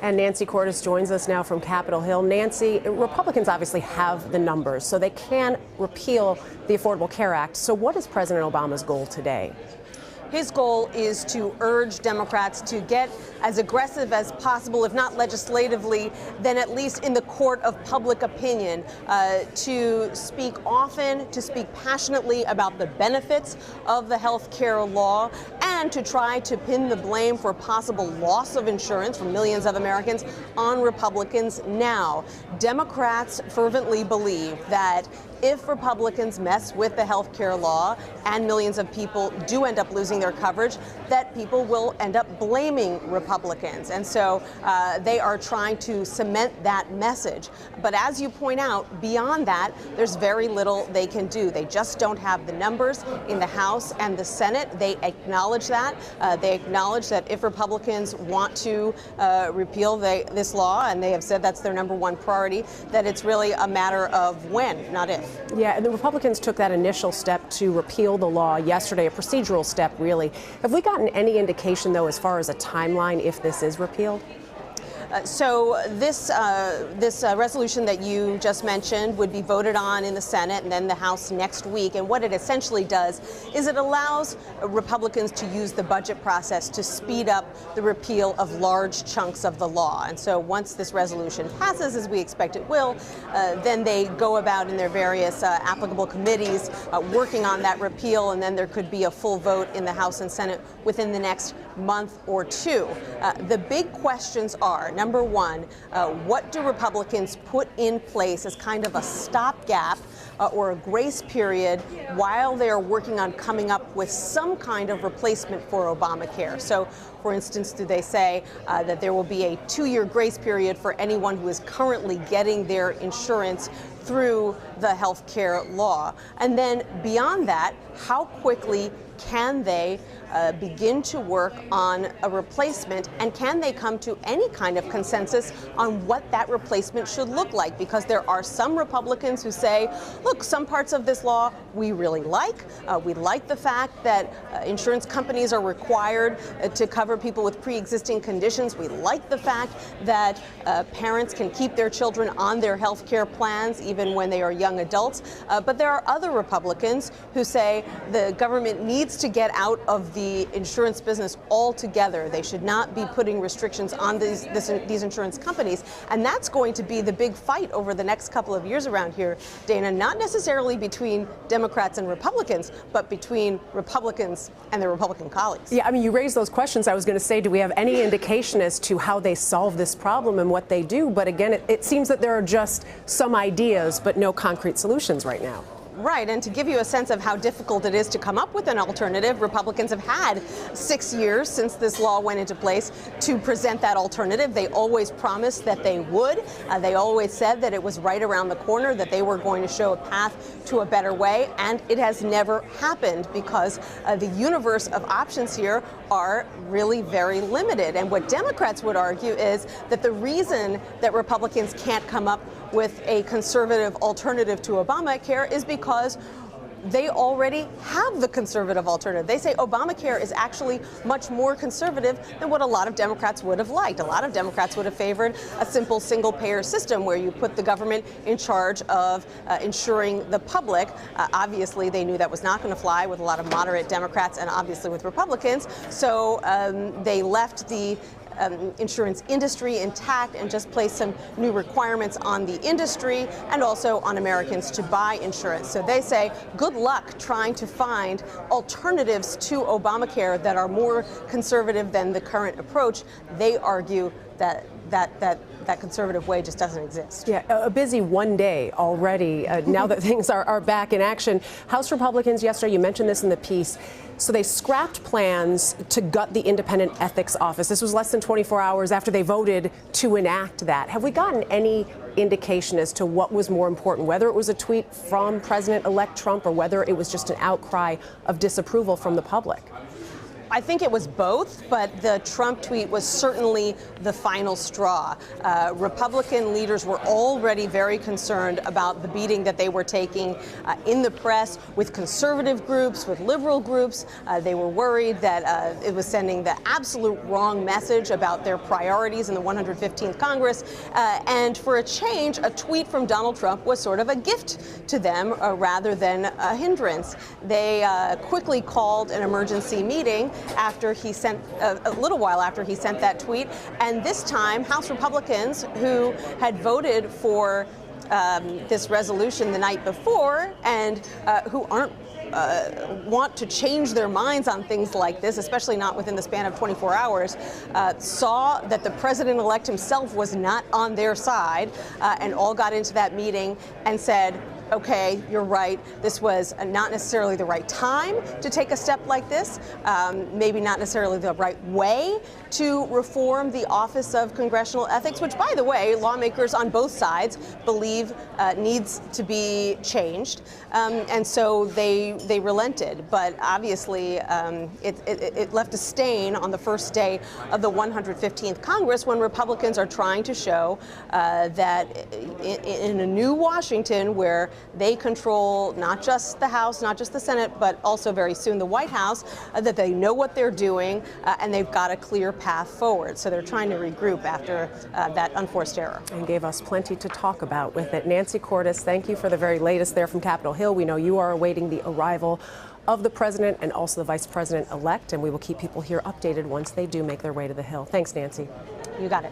And Nancy Cordes joins us now from Capitol Hill. Nancy, Republicans obviously have the numbers, so they can repeal the Affordable Care Act. So what is President Obama's goal today? His goal is to urge Democrats to get as aggressive as possible, if not legislatively, then at least in the court of public opinion, to speak often, to speak passionately about the benefits of the health care law, and to try to pin the blame for possible loss of insurance for millions of Americans on Republicans now. Democrats fervently believe that if Republicans mess with the health care law and millions of people do end up losing their coverage, that people will end up blaming Republicans. And so they are trying to cement that message. But as you point out, beyond that, there's very little they can do. They just don't have the numbers in the House and the Senate. They acknowledge that. They acknowledge that if Republicans want to repeal this law, and they have said that's their #1 priority, that it's really a matter of when, not if. Yeah, and the Republicans took that initial step to repeal the law yesterday, a procedural step, really. Have we gotten any indication, though, as far as a timeline if this is repealed? So this resolution that you just mentioned would be voted on in the Senate and then the House next week. And what it essentially does is it allows Republicans to use the budget process to speed up the repeal of large chunks of the law. And so once this resolution passes, as we expect it will, then they go about in their various applicable committees working on that repeal, and then there could be a full vote in the House and Senate within the next month or two. The big questions are, number one, what do Republicans put in place as kind of a stopgap or a grace period while they are working on coming up with some kind of replacement for Obamacare? So, for instance, do they say that there will be a 2-year grace period for anyone who is currently getting their insurance through the health care law? And then beyond that, how quickly can they begin to work on a replacement, and can they come to any kind of consensus on what that replacement should look like? Because there are some Republicans who say, look, some parts of this law we really like. We like the fact that insurance companies are required to cover people with pre-existing conditions. We like the fact that parents can keep their children on their health care plans even when they are young adults. But there are other Republicans who say the government needs to get out of the insurance business altogether. They should not be putting restrictions on these insurance companies. And that's going to be the big fight over the next couple of years around here, Dana, not necessarily between Democrats and Republicans, but between Republicans and their Republican colleagues. Yeah, I mean, you raised those questions. I was going to say, do we have any indication as to how they solve this problem and what they do? But again, it seems that there are just some ideas, but no concrete solutions right now. Right, and to give you a sense of how difficult it is to come up with an alternative, Republicans have had 6 years since this law went into place to present that alternative. They always promised that they would. They always said that it was right around the corner, that they were going to show a path to a better way, and it has never happened because the universe of options here are really very limited. And what Democrats would argue is that the reason that Republicans can't come up with a conservative alternative to Obamacare is because they already have the conservative alternative. They say Obamacare is actually much more conservative than what a lot of Democrats would have liked. A lot of Democrats would have favored a simple single-payer system where you put the government in charge of insuring the public. Obviously, they knew that was not going to fly with a lot of moderate Democrats and obviously with Republicans. So they left the insurance industry intact and just placed some new requirements on the industry and also on Americans to buy insurance. So they say, good luck trying to find alternatives to Obamacare that are more conservative than the current approach. They argue that conservative way just doesn't exist. Yeah, a busy one day already now that things are back in action. House Republicans yesterday, you mentioned this in the piece, so they scrapped plans to gut the Independent Ethics Office. This was less than 24 hours after they voted to enact that. Have we gotten any indication as to what was more important, whether it was a tweet from President-elect Trump or whether it was just an outcry of disapproval from the public? I think it was both, but the Trump tweet was certainly the final straw. Republican leaders were already very concerned about the beating that they were taking in the press, with conservative groups, with liberal groups. They were worried that it was sending the absolute wrong message about their priorities in the 115th Congress. And for a change, a tweet from Donald Trump was sort of a gift to them rather than a hindrance. They quickly called an emergency meeting after he sent a little while after he sent that tweet, and this time House Republicans who had voted for this resolution the night before and who aren't want to change their minds on things like this, especially not within the span of 24 hours, saw that the president-elect himself was not on their side, and all got into that meeting and said, okay, you're right. This was not necessarily the right time to take a step like this, maybe not necessarily the right way to reform the Office of Congressional Ethics, which, by the way, lawmakers on both sides believe needs to be changed. And so they relented. But obviously, it left a stain on the first day of the 115th Congress when Republicans are trying to show that in a new Washington, where they control not just the House, not just the Senate, but also very soon the White House, that they know what they're doing and they've got a clear path forward. So they're trying to regroup after that unforced error. And gave us plenty to talk about with it. Nancy Cordes, thank you for the very latest there from Capitol Hill. We know you are awaiting the arrival of the president and also the vice president-elect, and we will keep people here updated once they do make their way to the Hill. Thanks, Nancy. You got it.